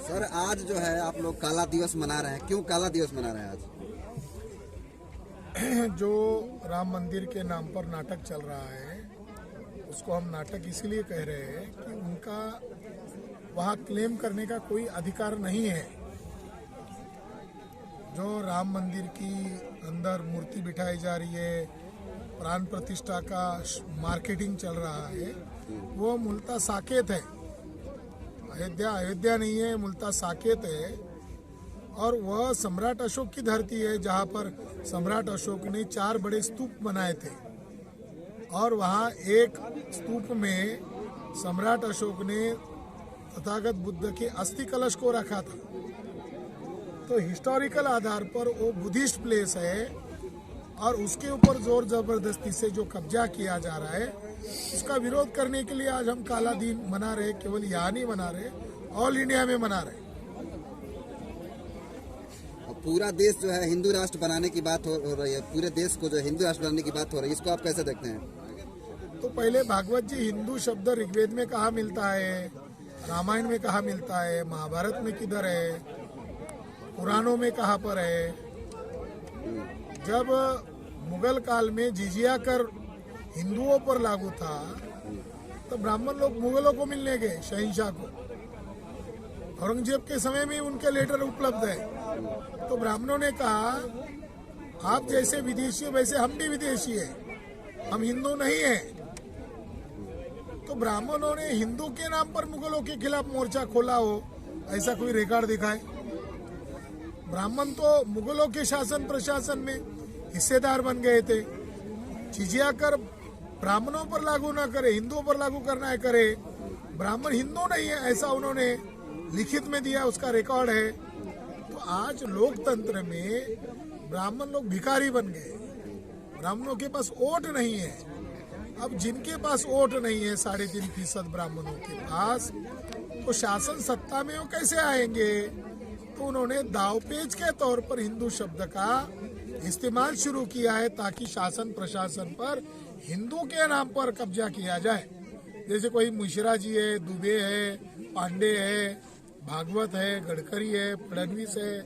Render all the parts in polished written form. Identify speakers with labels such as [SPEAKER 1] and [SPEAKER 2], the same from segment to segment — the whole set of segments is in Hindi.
[SPEAKER 1] सर आज जो है आप लोग काला दिवस मना रहे हैं, क्यों काला दिवस मना रहे हैं आज?
[SPEAKER 2] जो राम मंदिर के नाम पर नाटक चल रहा है उसको हम नाटक इसीलिए कह रहे हैं कि उनका वहाँ क्लेम करने का कोई अधिकार नहीं है। जो राम मंदिर की अंदर मूर्ति बिठाई जा रही है, प्राण प्रतिष्ठा का मार्केटिंग चल रहा है, वो मूलतः साकेत है। अयोध्या नहीं है, मूलतः साकेत है। और वह सम्राट अशोक की धरती है जहाँ पर सम्राट अशोक ने 4 बड़े स्तूप बनाए थे और वहाँ एक स्तूप में सम्राट अशोक ने तथागत बुद्ध के अस्थि कलश को रखा था। तो हिस्टोरिकल आधार पर वो बुद्धिस्ट प्लेस है और उसके ऊपर जोर जबरदस्ती से जो कब्जा किया जा रहा है उसका विरोध करने के लिए आज हम काला दिन मना रहे। केवल यहाँ नहीं मना रहे, ऑल इंडिया में मना रहे।
[SPEAKER 1] पूरा देश जो है हिंदू राष्ट्र बनाने की बात हो रही है, पूरे देश को जो हिंदू राष्ट्र बनाने की बात हो रही है, इसको आप कैसे देखते हैं?
[SPEAKER 2] तो पहले भागवत जी हिंदू शब्द ऋग्वेद में कहाँ मिलता है, रामायण में कहाँ मिलता है, महाभारत में किधर है, पुराणों में कहाँ पर है? जब मुगल काल में जिजिया कर हिंदुओं पर लागू था तो ब्राह्मण लोग मुगलों को मिलने गए, शहंशाह को। औरंगजेब के समय में उनके लेटर उपलब्ध है। तो ब्राह्मणों ने कहा आप जैसे विदेशी हो वैसे हम भी विदेशी है, हम हिंदू नहीं है। तो ब्राह्मणों ने हिंदू के नाम पर मुगलों के खिलाफ मोर्चा खोला हो, ऐसा कोई रिकॉर्ड दिखाए? ब्राह्मण तो मुगलों के शासन प्रशासन में हिस्सेदार बन गए थे। जिजिया कर ब्राह्मणों पर लागू ना करे, हिंदुओं पर लागू करना है करे। ब्राह्मण हिंदू नहीं है ऐसा उन्होंने लिखित में दिया, उसका रिकॉर्ड है। तो आज लोकतंत्र में ब्राह्मण लोग भिखारी बन गए, ब्राह्मणों के पास वोट नहीं है। अब जिनके पास वोट नहीं है 3.5% ब्राह्मणों के पास, तो शासन सत्ता में वो कैसे आएंगे? तो उन्होंने दावपेच के तौर पर हिंदू शब्द का इस्तेमाल शुरू किया है ताकि शासन प्रशासन पर हिंदू के नाम पर कब्जा किया जाए। जैसे कोई मिश्रा जी है, दुबे है, पांडे है, भागवत है, गडकरी है, फडणवीस है।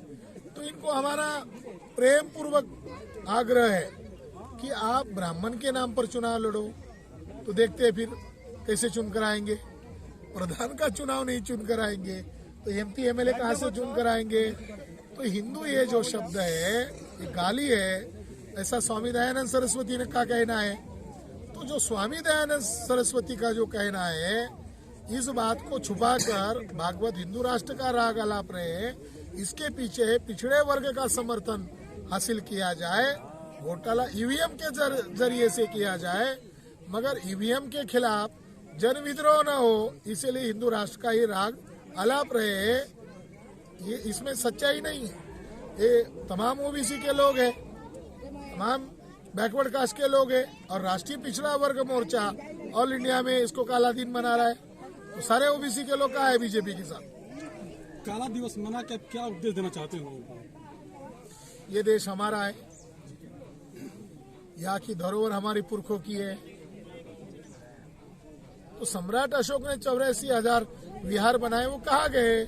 [SPEAKER 2] तो इनको हमारा प्रेम पूर्वक आग्रह है कि आप ब्राह्मण के नाम पर चुनाव लड़ो। तो देखते हैं फिर कैसे चुन कर आएंगे। प्रधान का चुनाव नहीं चुन कर आएंगे तो MP MLA कहाँ से चुन कर आएंगे? तो हिंदू ये जो शब्द है ये गाली है, ऐसा स्वामी दयानंद सरस्वती ने का कहना है। तो जो स्वामी दयानंद सरस्वती का जो कहना है, इस बात को छुपाकर भागवत हिंदू राष्ट्र का राग आलाप रहे हैं। इसके पीछे पिछड़े वर्ग का समर्थन हासिल किया जाए, घोटाला EVM के जरिए से किया जाए, मगर EVM के खिलाफ जन विद्रोह न हो, इसीलिए हिंदू राष्ट्र का ही राग आलाप रहे हैं। ये इसमें सच्चाई नहीं है। ये तमाम OBC के लोग हैं, तमाम बैकवर्ड कास्ट के लोग हैं और राष्ट्रीय पिछड़ा वर्ग मोर्चा ऑल इंडिया में इसको काला दिन मना रहा है। तो सारे OBC के लोग का है बीजेपी के साथ।
[SPEAKER 3] काला दिवस मना के क्या उपदेश देना चाहते हैं लोगों को?
[SPEAKER 2] ये देश हमारा है, यहाँ की धरोहर हमारी पुरखों की है। तो सम्राट अशोक ने 84,000 विहार बनाए, वो कहाँ गए?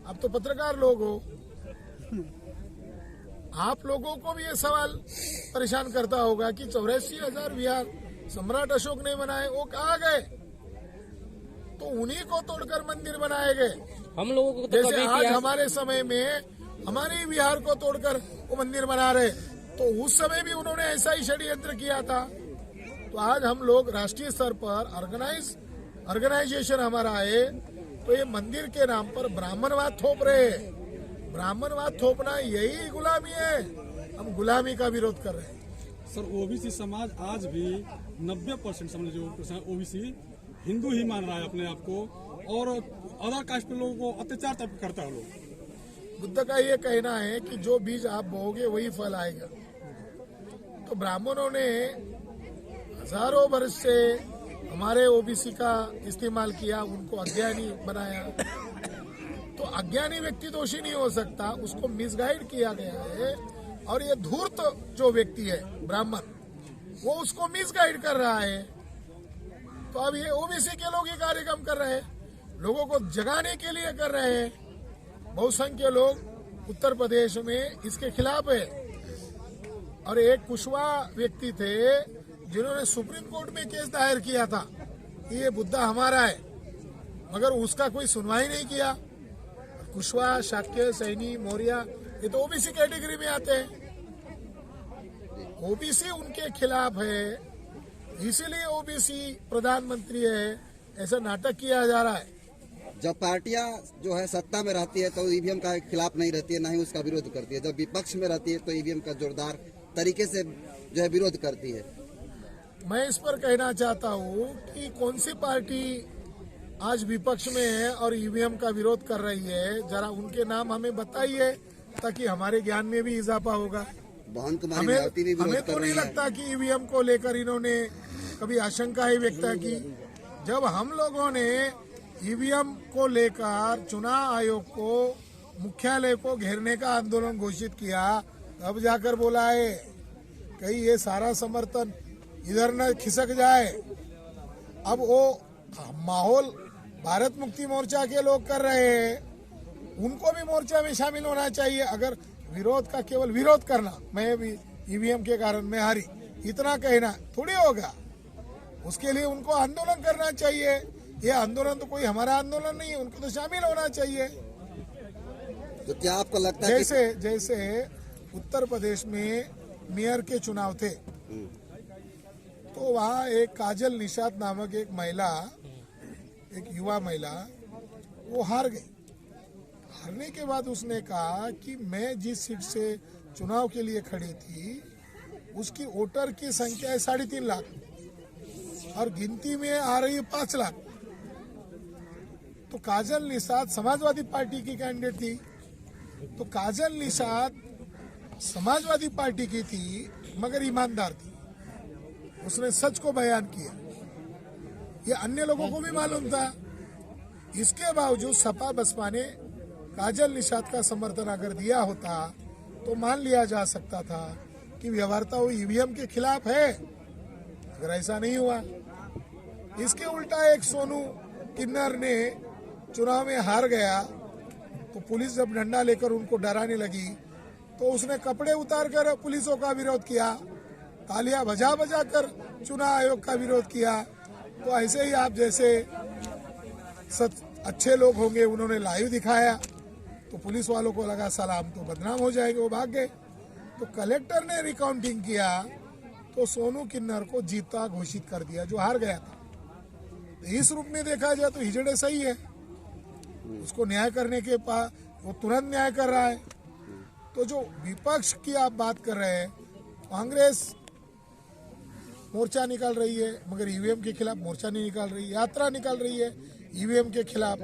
[SPEAKER 2] आप तो पत्रकार लोग हो, आप लोगों को भी ये सवाल परेशान करता होगा कि 84,000 विहार सम्राट अशोक ने बनाए, वो कहाँ गए? तो उन्हीं को तोड़कर मंदिर बनाए गए।
[SPEAKER 4] हम लोगों को तो
[SPEAKER 2] जैसे आज हमारे समय में हमारे विहार को तोड़कर वो मंदिर बना रहे, तो उस समय भी उन्होंने ऐसा ही षड्यंत्र किया था। तो आज हम लोग राष्ट्रीय स्तर पर ऑर्गेनाइजेशन हमारा है, तो ये मंदिर के नाम पर ब्राह्मणवाद थोप रहे हैं। ब्राह्मणवाद थोपना यही गुलामी है, हम गुलामी का विरोध कर रहे हैं।
[SPEAKER 3] सर OBC समाज आज भी 90% समझ जो OBC हिंदू ही मान रहा है अपने आप को, और अदर कास्ट के लोगों को अत्याचार तब करता है लोग।
[SPEAKER 2] बुद्ध का ये कहना है कि जो बीज आप बोओगे वही फल आएगा। तो ब्राह्मणों ने हजारों वर्ष से हमारे OBC का इस्तेमाल किया, उनको अज्ञानी बनाया। तो अज्ञानी व्यक्ति दोषी नहीं हो सकता, उसको मिसगाइड किया गया है। और ये धूर्त जो व्यक्ति है ब्राह्मण, वो उसको मिसगाइड कर रहा है। तो अब ये OBC के लोग ये कार्यक्रम कर रहे हैं, लोगों को जगाने के लिए कर रहे हैं। बहुसंख्य लोग उत्तर प्रदेश में इसके खिलाफ है। और एक कुशवाहा व्यक्ति थे जिन्होंने सुप्रीम कोर्ट में केस दायर किया था कि ये बुद्धा हमारा है, मगर उसका कोई सुनवाई नहीं किया। कुशवाहा, शाक्य, सैनी, मौर्य ये तो ओबीसी कैटेगरी में आते हैं। ओबीसी उनके खिलाफ है, इसीलिए ओबीसी प्रधानमंत्री है, ऐसा नाटक किया जा रहा है।
[SPEAKER 1] जब पार्टियां जो है सत्ता में रहती है तो ईवीएम का खिलाफ नहीं रहती है, ना ही उसका विरोध करती है। जब विपक्ष में रहती है तो ईवीएम का जोरदार तरीके से जो है विरोध करती है।
[SPEAKER 2] मैं इस पर कहना चाहता हूँ कि कौन सी पार्टी आज विपक्ष में है और ईवीएम का विरोध कर रही है, जरा उनके नाम हमें बताइए ताकि हमारे ज्ञान में भी इजाफा होगा।
[SPEAKER 1] बहन कुमारी मायावती भी विरोध
[SPEAKER 2] हमें
[SPEAKER 1] कर
[SPEAKER 2] तो
[SPEAKER 1] रही
[SPEAKER 2] नहीं
[SPEAKER 1] है।
[SPEAKER 2] लगता कि ईवीएम को लेकर इन्होंने कभी आशंका ही व्यक्त की। जब हम लोगों ने ईवीएम को लेकर चुनाव आयोग को मुख्यालय को घेरने का आंदोलन घोषित किया, तब जाकर बोला है कहीं ये सारा समर्थन इधर न खिसक जाए। अब वो माहौल भारत मुक्ति मोर्चा के लोग कर रहे हैं, उनको भी मोर्चा में शामिल होना चाहिए। अगर विरोध का केवल विरोध करना, मैं भी ईवीएम के कारण मैं हारी, इतना कहना थोड़ी होगा। उसके लिए उनको आंदोलन करना चाहिए। ये आंदोलन तो कोई हमारा आंदोलन नहीं है, उनको तो शामिल होना चाहिए।
[SPEAKER 1] तो क्या आपको लगता है
[SPEAKER 2] जैसे उत्तर प्रदेश में मेयर के चुनाव थे, तो वहाँ एक काजल निषाद नामक एक महिला, एक युवा महिला, वो हार गई। हारने के बाद उसने कहा कि मैं जिस सीट से चुनाव के लिए खड़ी थी उसकी वोटर की संख्या है 3.5 लाख और गिनती में आ रही है 5 लाख। तो काजल निषाद समाजवादी पार्टी की कैंडिडेट थी, तो काजल निषाद समाजवादी पार्टी की थी मगर ईमानदार थी, उसने सच को बयान किया। ये अन्य लोगों को भी मालूम था। इसके बावजूद सपा बसपा ने काजल निषाद का समर्थन अगर दिया होता तो मान लिया जा सकता था कि व्यवहारता वो ईवीएम के खिलाफ है, अगर ऐसा नहीं हुआ। इसके उल्टा एक सोनू किन्नर ने चुनाव में हार गया, तो पुलिस जब डंडा लेकर उनको डराने लगी तो उसने कपड़े उतारकर पुलिसों का विरोध किया, तालियां बजा बजा कर चुनाव आयोग का विरोध किया। तो ऐसे ही आप जैसे अच्छे लोग होंगे, उन्होंने लाइव दिखाया तो पुलिस वालों को लगा सलाम तो बदनाम हो जाएंगे, वो भाग गए। तो कलेक्टर ने रिकाउंटिंग किया तो सोनू किन्नर को जीता घोषित कर दिया जो हार गया था। तो इस रूप में देखा जाए तो हिजड़े सही है, उसको न्याय करने के पास वो तुरंत न्याय कर रहा है। तो जो विपक्ष की आप बात कर रहे हैं, कांग्रेस मोर्चा निकाल रही है मगर ईवीएम के खिलाफ मोर्चा नहीं निकाल रही, यात्रा निकाल रही है ईवीएम के खिलाफ,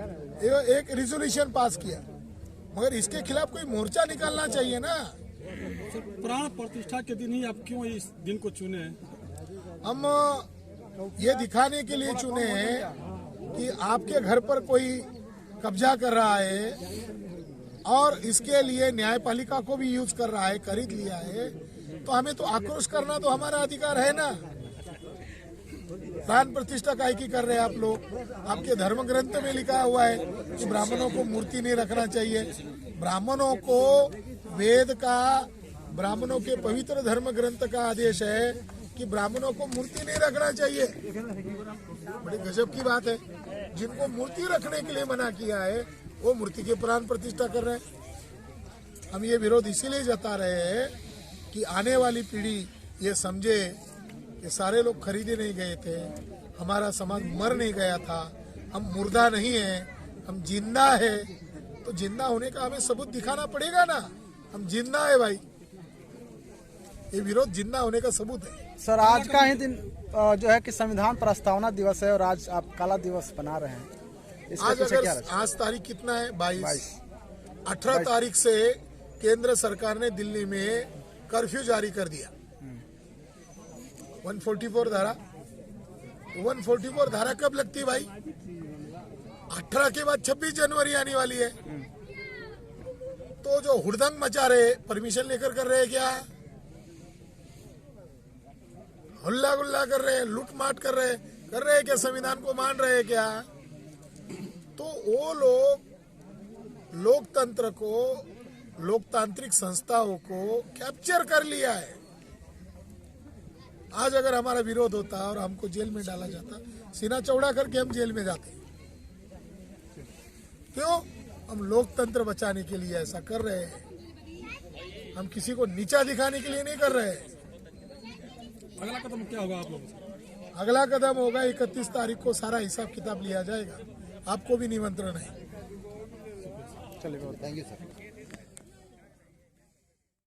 [SPEAKER 2] एक रिजोल्यूशन पास किया, मगर इसके खिलाफ कोई मोर्चा निकालना चाहिए ना।
[SPEAKER 3] प्राण प्रतिष्ठा के दिन ही आप क्यों इस दिन को चुने?
[SPEAKER 2] हम ये दिखाने के लिए चुने हैं कि आपके घर पर कोई कब्जा कर रहा है और इसके लिए न्यायपालिका को भी यूज कर रहा है, खरीद लिया है, तो हमें तो आक्रोश करना तो हमारा अधिकार है ना। प्राण प्रतिष्ठा काहे की कर रहे हैं आप लोग? आपके धर्म ग्रंथ में लिखा हुआ है कि ब्राह्मणों को मूर्ति नहीं रखना चाहिए। ब्राह्मणों को वेद का, ब्राह्मणों के पवित्र धर्म ग्रंथ का आदेश है कि ब्राह्मणों को मूर्ति नहीं रखना चाहिए। बड़ी गजब की बात है, जिनको मूर्ति रखने के लिए मना किया है वो मूर्ति के प्राण प्रतिष्ठा कर रहे हैं। हम ये विरोध इसीलिए जता रहे हैं कि आने वाली पीढ़ी ये समझे कि सारे लोग खरीदे नहीं गए थे, हमारा समाज मर नहीं गया था, हम मुर्दा नहीं है, हम जिंदा है। तो जिंदा होने का हमें सबूत दिखाना पड़ेगा ना, हम जिंदा है भाई। ये विरोध जिंदा होने का सबूत है।
[SPEAKER 4] सर, आज का ही दिन जो है कि संविधान प्रस्तावना दिवस है और आज आप काला दिवस बना रहे हैं,
[SPEAKER 2] आज अगर आज तारीख कितना है? 22। 18 तारीख से केंद्र सरकार ने दिल्ली में कर्फ्यू जारी कर दिया। 144 धारा, 144 धारा कब लगती है भाई? 18 के बाद 26 जनवरी आने वाली है। तो जो हुड़दंग मचा रहे, परमिशन लेकर कर रहे हैं क्या? हल्ला गुल्ला कर रहे हैं, लूटमाट कर रहे हैं क्या? संविधान को मान रहे हैं क्या? तो वो लोग लोकतंत्र को, लोकतांत्रिक संस्थाओं को कैप्चर कर लिया है। आज अगर हमारा विरोध होता और हमको जेल में डाला जाता, सीना चौड़ा करके हम जेल में जाते। क्यों? हम लोकतंत्र बचाने के लिए ऐसा कर रहे हैं। हम किसी को नीचा दिखाने के लिए नहीं कर रहे हैं।
[SPEAKER 3] अगला कदम क्या होगा आप लोगों से?
[SPEAKER 2] अगला कदम होगा 31 तारीख को सारा हिसाब किताब लिया जाएगा। आपको भी निमंत्रण है।
[SPEAKER 4] चलिए
[SPEAKER 1] थैंक यू सर।